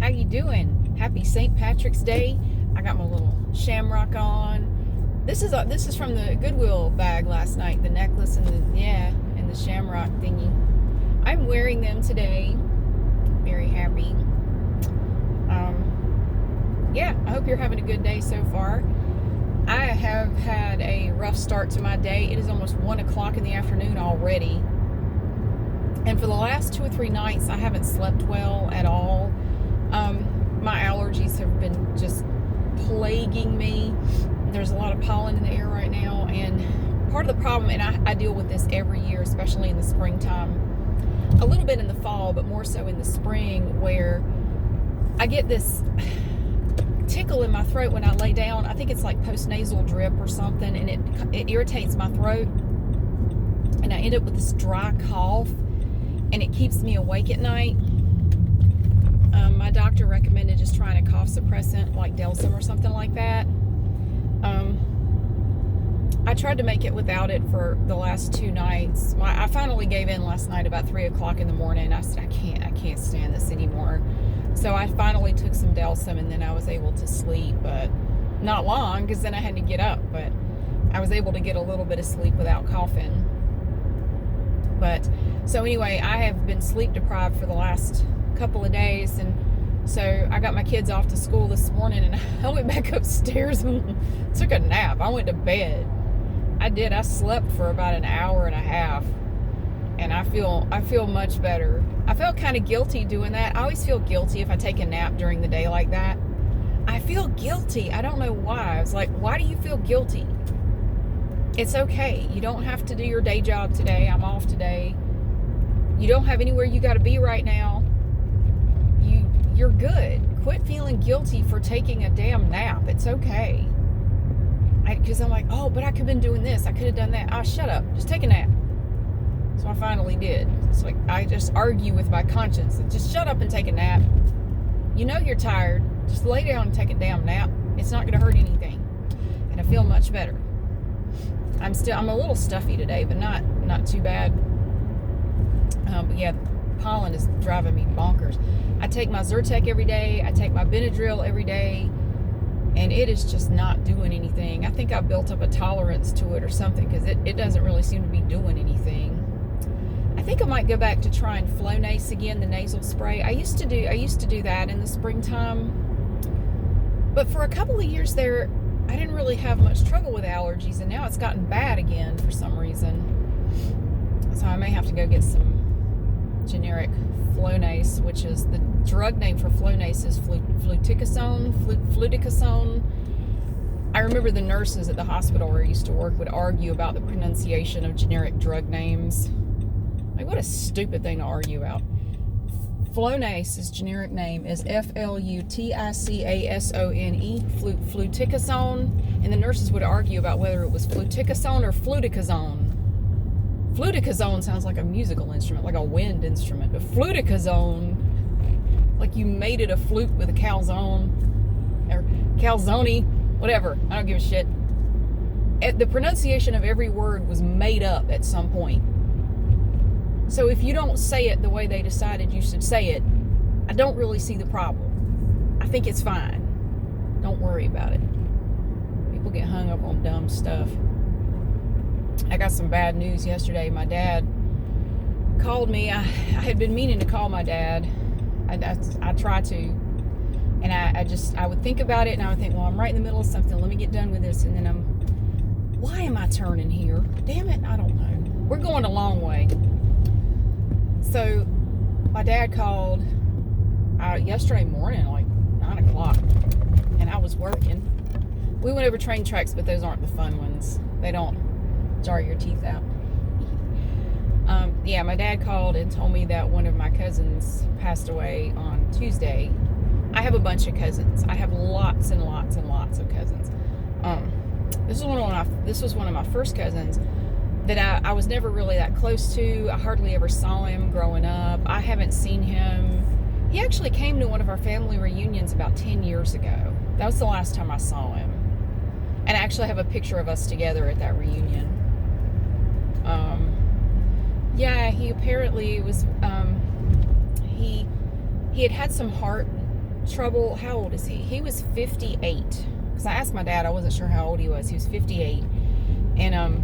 you doing? Happy St. Patrick's Day. I got my little shamrock on. This is from the Goodwill bag last night. The necklace and the shamrock thingy. I'm wearing them today. Very happy. I hope you're having a good day so far. I have had a rough start to my day. It is almost 1 o'clock in the afternoon already. And for the last 2 or 3 nights, I haven't slept well at all. My allergies have been just plaguing me. There's a lot of pollen in the air right now. And part of the problem, and I deal with this every year, especially in the springtime, a little bit in the fall, but more so in the spring, where I get this tickle in my throat when I lay down. I think it's like postnasal drip or something, and it irritates my throat, and I end up with this dry cough, and it keeps me awake at night. My doctor recommended just trying a cough suppressant like Delsym or something like that. I tried to make it without it for the last 2 nights. I finally gave in last night about 3 o'clock in the morning. I said, I can't stand this anymore. So I finally took some Delsym, and then I was able to sleep, but not long, because then I had to get up. But I was able to get a little bit of sleep without coughing. But so anyway, I have been sleep deprived for the last couple of days, and so I got my kids off to school this morning, and I went back upstairs and took a nap. I went to bed. I slept for about an hour and a half, and I feel much better. I felt kind of guilty doing that. I always feel guilty if I take a nap during the day like that. I feel guilty. I don't know why. I was like, why do you feel guilty? It's okay. You don't have to do your day job today. I'm off today. You don't have anywhere you got to be right now. You're good. Quit feeling guilty for taking a damn nap. It's okay. Because I'm like, oh, but I could have been doing this. I could have done that. Oh, shut up. Just take a nap. So I finally did. It's like I just argue with my conscience. Just shut up and take a nap. You know you're tired. Just lay down and take a damn nap. It's not going to hurt anything. And I feel much better. I'm a little stuffy today, but not too bad. But yeah, pollen is driving me bonkers. I take my Zyrtec every day. I take my Benadryl every day, and it is just not doing anything. I think I built up a tolerance to it or something, because it doesn't really seem to be doing anything. I think I might go back to trying Flonase again, the nasal spray. I used to do that in the springtime, but for a couple of years there, I didn't really have much trouble with allergies, and now it's gotten bad again for some reason. So I may have to go get some generic Flonase, which is the drug name for Flonase is fluticasone. I remember the nurses at the hospital where I used to work would argue about the pronunciation of generic drug names. Like, what a stupid thing to argue about. Flonase's generic name is Fluticasone, fluticasone, and the nurses would argue about whether it was fluticasone or fluticasone. Fluticasone sounds like a musical instrument, like a wind instrument, but fluticasone, like you made it a flute with a calzone, or calzone, whatever, I don't give a shit. The pronunciation of every word was made up at some point. So if you don't say it the way they decided you should say it, I don't really see the problem. I think it's fine. Don't worry about it. People get hung up on dumb stuff. I got some bad news yesterday. My dad called me. I had been meaning to call my dad. I try to. And I would think about it, and I would think, well, I'm right in the middle of something. Let me get done with this. And then why am I turning here? Damn it, I don't know. We're going a long way. So my dad called yesterday morning, like 9 o'clock, and I was working. We went over train tracks, but those aren't the fun ones. They don't jar your teeth out. Yeah, my dad called and told me that one of my cousins passed away on Tuesday. I have a bunch of cousins. I have lots and lots and lots of cousins. This was one of my first cousins that I was never really that close to. I hardly ever saw him growing up. I haven't seen him. He actually came to one of our family reunions about 10 years ago. That was the last time I saw him. And I actually have a picture of us together at that reunion. Yeah, he apparently was, he had some heart trouble. How old is he? He was 58. Because I asked my dad, I wasn't sure how old he was. He was 58. And,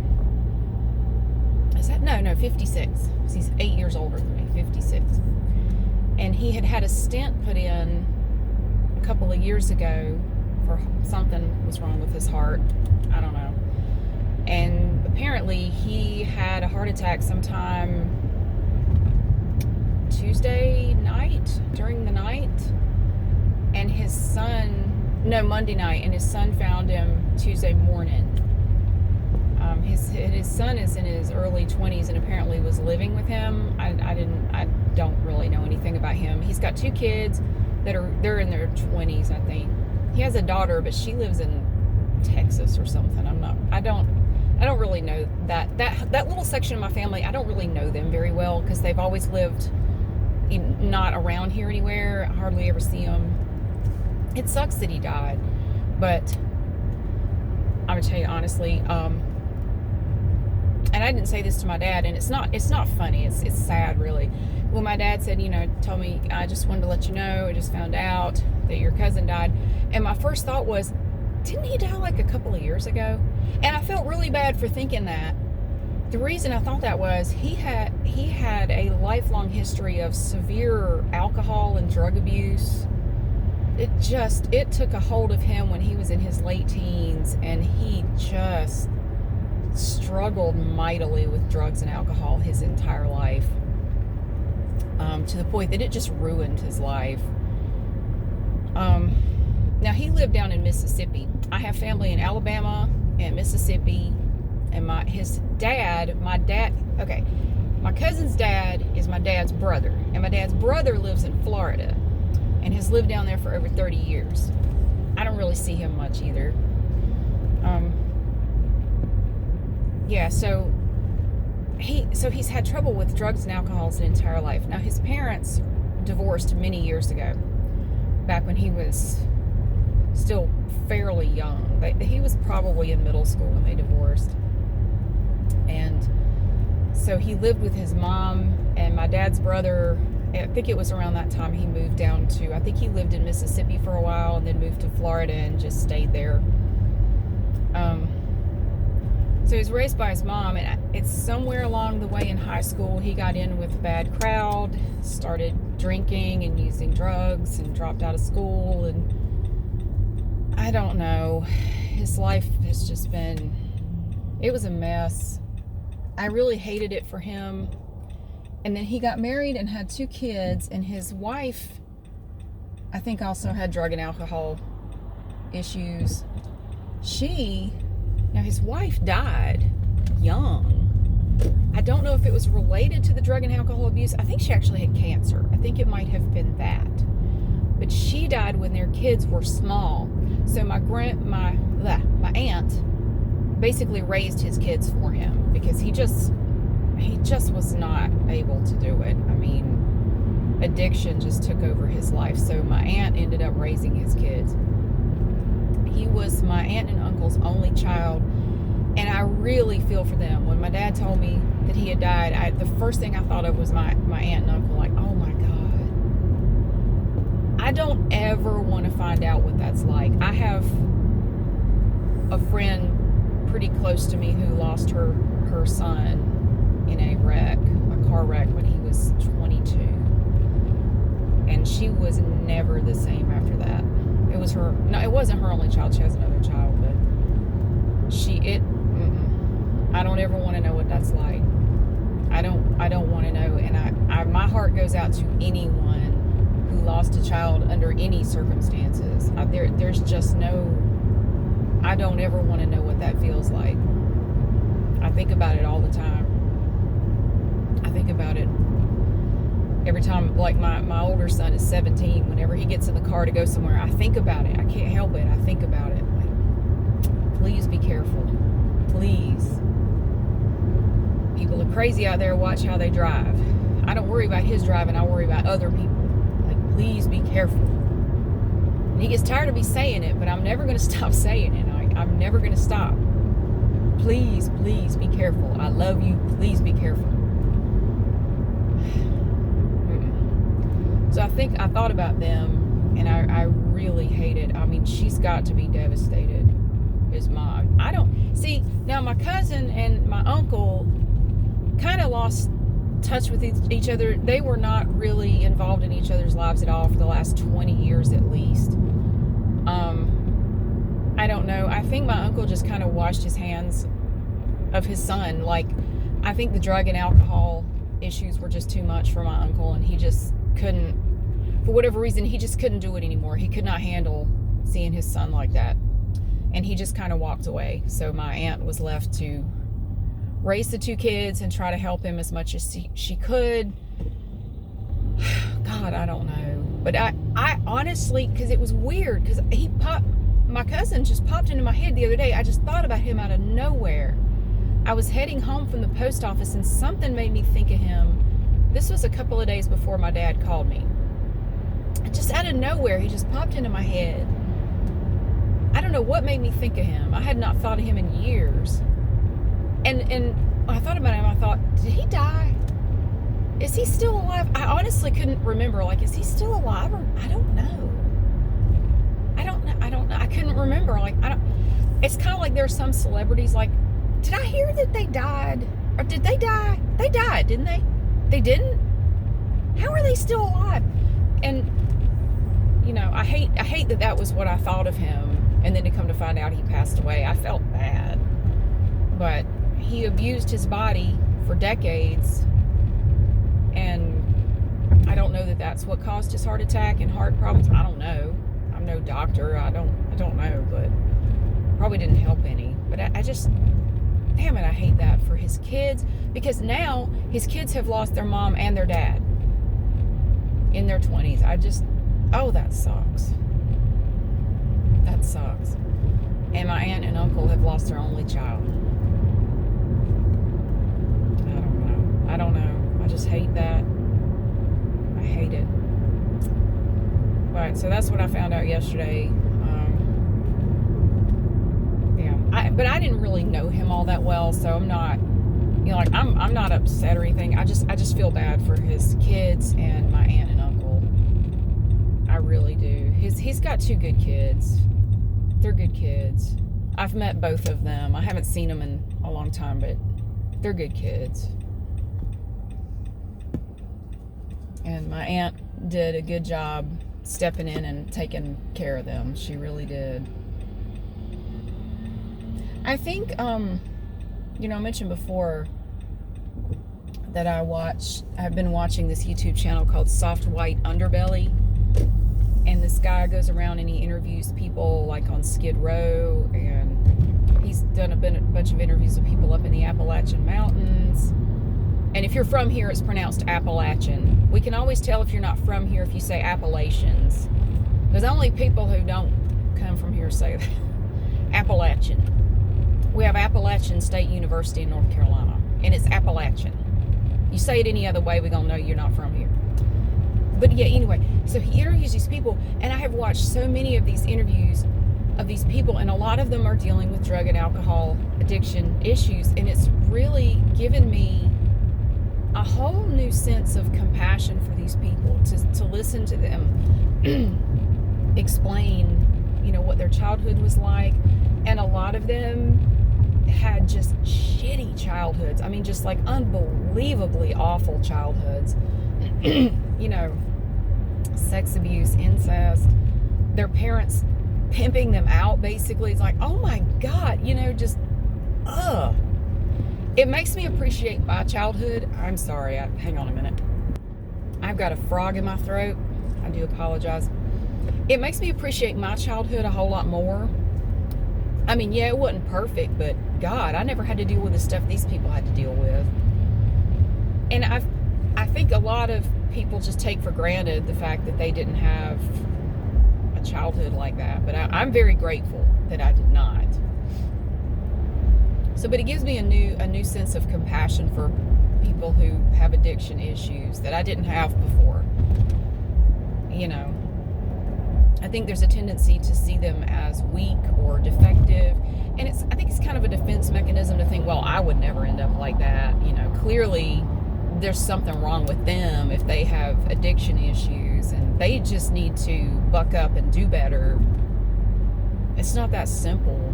is that, no, 56. He's 8 years older than me, 56. And he had a stent put in a couple of years ago for something was wrong with his heart. I don't know. And apparently he had a heart attack sometime Tuesday night, during the night. And his son, no, Monday night, and his son found him Tuesday morning. His son is in his early 20s and apparently was living with him. I don't really know anything about him. He's got 2 kids they're in their 20s, I think. He has a daughter, but she lives in Texas or something. I don't really know that little section of my family. I don't really know them very well because they've always lived not around here anywhere. I hardly ever see them. It sucks that he died, but I'm gonna tell you honestly, and I didn't say this to my dad, and it's not funny. It's sad, really. When my dad said, told me, I just wanted to let you know, I just found out that your cousin died, and my first thought was, didn't he die like a couple of years ago? And I felt really bad for thinking that. The reason I thought that was he had a lifelong history of severe alcohol and drug abuse. It took a hold of him when he was in his late teens, and he just struggled mightily with drugs and alcohol his entire life, to the point that it just ruined his life. Now, he lived down in Mississippi. I have family in Alabama and Mississippi, and my cousin's dad is my dad's brother, and my dad's brother lives in Florida and has lived down there for over 30 years. I don't really see him much either. So he's had trouble with drugs and alcohol his entire life. Now, his parents divorced many years ago, back when he was still fairly young. He was probably in middle school when they divorced. And so he lived with his mom and my dad's brother. I think it was around that time he moved down I think he lived in Mississippi for a while and then moved to Florida and just stayed there. So he was raised by his mom, and it's somewhere along the way in high school he got in with a bad crowd, started drinking and using drugs, and dropped out of school, and I don't know. His life has just it was a mess. I really hated it for him. And then he got married and had 2 kids, and his wife, I think, also had drug and alcohol issues. Now his wife died young. I don't know if it was related to the drug and alcohol abuse. I think she actually had cancer. I think it might have been that. But she died when their kids were small. So my aunt basically raised his kids for him because he just was not able to do it. I mean, addiction just took over his life. So my aunt ended up raising his kids. He was my aunt and uncle's only child, and I really feel for them. When my dad told me that he had died, the first thing I thought of was my aunt and uncle, like, oh my God. I don't ever want to find out what that's like. I have a friend pretty close to me who lost her son in a car wreck when he was 22. And she was never the same after that. It wasn't her only child. She has another child, but I don't ever want to know what that's like. I don't want to know. And my heart goes out to anyone who lost a child under any circumstances. There's just I don't ever want to know what that feels like. I think about it all the time. I think about it every time. Like my older son is 17. Whenever he gets in the car to go somewhere, I think about it. I can't help it. I think about it. Like, please be careful. Please. People are crazy out there. Watch how they drive. I don't worry about his driving. I worry about other people. Like, please be careful. And he gets tired of me saying it, but I'm never going to stop saying it. I'm never going to stop. Please, please be careful. I love you. Please be careful. So I thought about them, And I really hate it. I mean, she's got to be devastated. His mom. I don't see now. My cousin and my uncle kind of lost touch with each other. They were not really involved in each other's lives at all for the last 20 years at least. I don't know. I think my uncle just kind of washed his hands of his son. Like, I think the drug and alcohol issues were just too much for my uncle, and he just couldn't, for whatever reason, he just couldn't do it anymore. He could not handle seeing his son like that. And he just kind of walked away. So my aunt was left to raise the two kids and try to help him as much as she could. God, I don't know. But I honestly, because it was weird, because my cousin just popped into my head the other day. I just thought about him out of nowhere. I was heading home from the post office and something made me think of him. This was a couple of days before my dad called me. Just out of nowhere, he just popped into my head. I don't know what made me think of him. I had not thought of him in years. And when I thought about him, I thought, did he die? Is he still alive? I honestly couldn't remember. Like, is he still alive? Or I don't know. I don't know. I couldn't remember. Like, it's kind of like there are some celebrities, like, did I hear that they died? Or did they die? They died, didn't they? They didn't? How are they still alive? And, you know, I hate that was what I thought of him. And then to come to find out he passed away, I felt bad. But he abused his body for decades. And I don't know that that's what caused his heart attack and heart problems. I don't know. I'm no doctor. I don't know, but probably didn't help any. But I just, damn it, I hate that for his kids, because now his kids have lost their mom and their dad in their 20s. Oh, that sucks. That sucks. And my aunt and uncle have lost their only child. I don't know. I just hate that. I hate it. But so that's what I found out yesterday. But I didn't really know him all that well, so I'm not, you know, like I'm not upset or anything. I just feel bad for his kids and my aunt and uncle. I really do. He's got two good kids. They're good kids. I've met both of them. I haven't seen them in a long time, but they're good kids. And my aunt did a good job stepping in and taking care of them. She really did. I think, you know, I mentioned before that I've been watching this YouTube channel called Soft White Underbelly. And this guy goes around and he interviews people like on Skid Row, and he's done a bunch of interviews with people up in the Appalachian Mountains. And if you're from here, it's pronounced Appalachian. We can always tell if you're not from here if you say Appalachians. Because only people who don't come from here say that. Appalachian. We have Appalachian State University in North Carolina, and it's Appalachian. You say it any other way, we're going to know you're not from here. But yeah, anyway, so he interviews these people, and I have watched so many of these interviews of these people, and a lot of them are dealing with drug and alcohol addiction issues, and it's really given me a whole new sense of compassion for these people, to listen to them explain, you know, what their childhood was like. And a lot of them had just shitty childhoods. I mean, just like unbelievably awful childhoods. You know, sex abuse, incest, their parents pimping them out, basically. It's like, oh my God, you know, just, It makes me appreciate my childhood. I'm sorry, hang on a minute. I've got a frog in my throat. I do apologize. It makes me appreciate my childhood a whole lot more. I mean, yeah, it wasn't perfect, but God, I never had to deal with the stuff these people had to deal with. And I think a lot of people just take for granted the fact that they didn't have a childhood like that. But I'm very grateful that I did not. So, but it gives me a new sense of compassion for people who have addiction issues that I didn't have before. You know, I think there's a tendency to see them as weak or defective, and I think it's kind of a defense mechanism to think, well, I would never end up like that. You know, clearly there's something wrong with them if they have addiction issues, and They just need to buck up and do better. It's not that simple.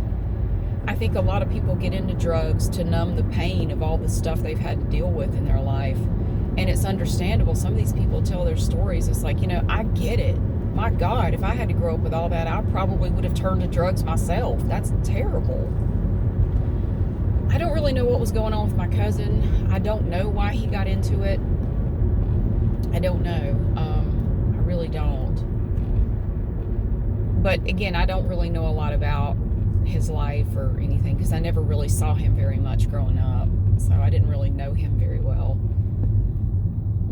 I think a lot of people get into drugs to numb the pain of all the stuff they've had to deal with in their life. And it's understandable. Some of these people tell their stories. It's like, I get it. My God, if I had to grow up with all that, I probably would have turned to drugs myself. That's terrible. I don't really know what was going on with my cousin. I don't know why he got into it. I don't know. I really don't. But again, I don't really know a lot about his life or anything because I never really saw him very much growing up. So I didn't really know him very well.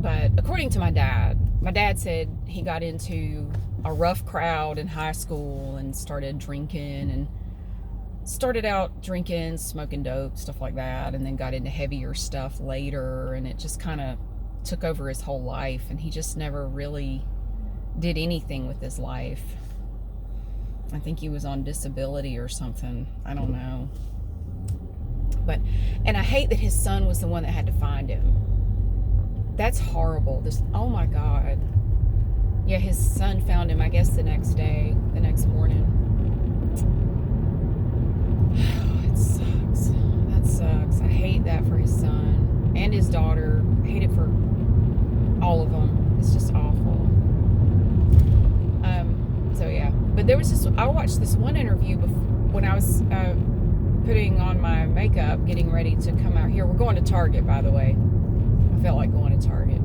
But according to my dad said he got into a rough crowd in high school and started drinking and started out drinking, smoking dope, stuff like that, and then got into heavier stuff later, and it just kind of took over his whole life, and he just never really did anything with his life. I think he was on disability or something. I don't know. And I hate that his son was the one that had to find him. That's horrible. Oh my God. Yeah, his son found him, I guess, the next morning. It sucks. That sucks. I hate that for his son and his daughter. I hate it for all of them. It's just awful. So yeah. But there was I watched this one interview when I was putting on my makeup, getting ready to come out here. We're going to Target, by the way. I felt like going to Target.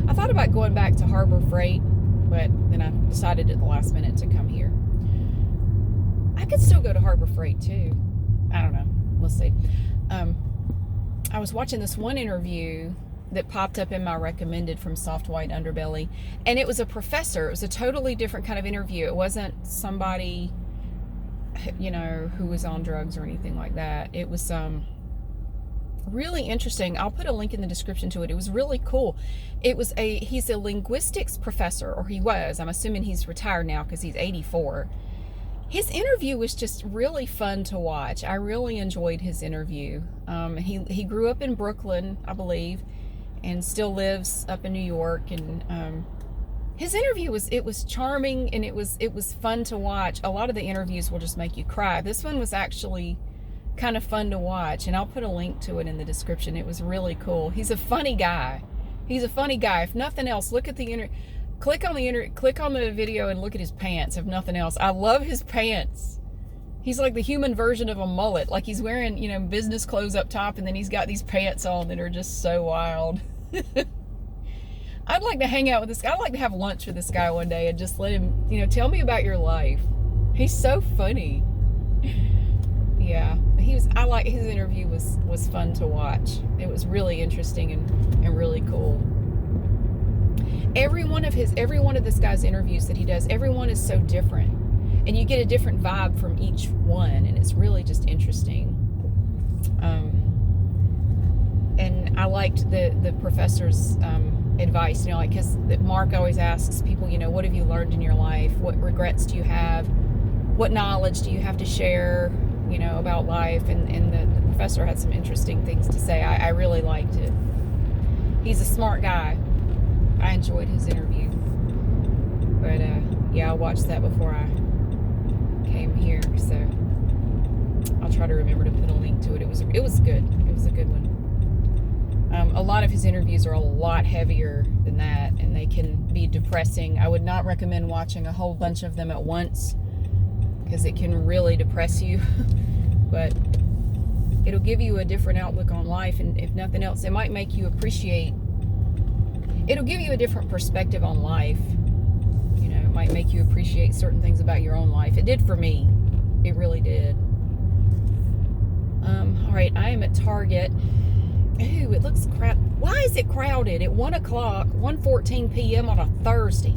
I thought about going back to Harbor Freight, but then I decided at the last minute to come here. I could still go to Harbor Freight too. I don't know. We'll see. I was watching this one interview that popped up in my recommended from Soft White Underbelly, and it was a professor. It was a totally different kind of interview. It wasn't somebody, who was on drugs or anything like that. It was really interesting. I'll put a link in the description to it. It was really cool. He's a linguistics professor, or he was. I'm assuming he's retired now because he's 84. His interview was just really fun to watch. I really enjoyed his interview. He grew up in Brooklyn, I believe, and still lives up in New York. And his interview was charming, and it was fun to watch. A lot of the interviews will just make you cry. This one was actually kind of fun to watch, and I'll put a link to it in the description. It was really cool. He's a funny guy. If nothing else, look at the click on the video and look at his pants. If nothing else, I love his pants. He's like the human version of a mullet. Like he's wearing, business clothes up top, and then he's got these pants on that are just so wild. I'd like to hang out with this guy. I'd like to have lunch with this guy one day and just let him, tell me about your life. He's so funny. Yeah, I like his interview was fun to watch. It was really interesting and really cool. Every one of this guy's interviews that he does, everyone is so different, and you get a different vibe from each one, and it's really just interesting. And I liked the professor's advice, because Mark always asks people, what have you learned in your life? What regrets do you have? What knowledge do you have to share, about life? And the professor had some interesting things to say. I really liked it. He's a smart guy. I enjoyed his interview. But yeah, I watched that before I came here, so I'll try to remember to put a link to it. It was good. It was a good one. A lot of his interviews are a lot heavier than that, and they can be depressing. I would not recommend watching a whole bunch of them at once, because it can really depress you. But it'll give you a different outlook on life, and if nothing else, it might make you appreciate. It'll give you a different perspective on life. It might make you appreciate certain things about your own life. It did for me. It really did. All right, I am at Target. Ooh, it looks crowded. Why is it crowded at 1 o'clock, 1:14 p.m. on a Thursday?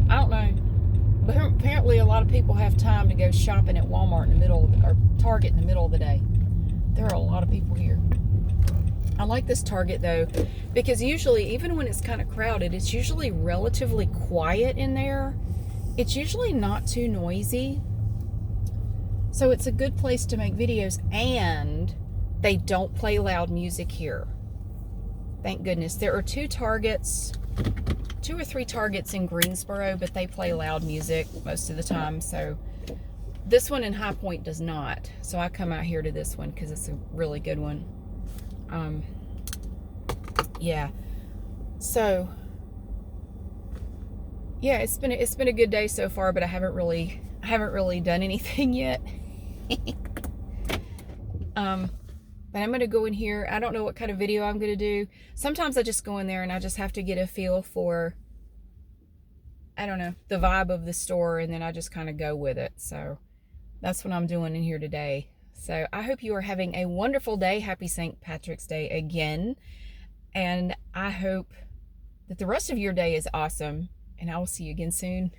I don't know. But apparently a lot of people have time to go shopping at Walmart or Target in the middle of the day. There are a lot of people here. I like this Target though, because usually, even when it's kind of crowded, it's usually relatively quiet in there. It's usually not too noisy. So it's a good place to make videos, and they don't play loud music here. Thank goodness. There are two or 3 Targets in Greensboro, but they play loud music most of the time. So this one in High Point does not. So I come out here to this one because it's a really good one. Yeah. So yeah, it's been a good day so far, but I haven't really done anything yet. But I'm going to go in here. I don't know what kind of video I'm going to do. Sometimes I just go in there and I just have to get a feel for, I don't know, the vibe of the store, and then I just kind of go with it. So that's what I'm doing in here today. So I hope you are having a wonderful day. Happy St. Patrick's Day again. And I hope that the rest of your day is awesome. And I will see you again soon.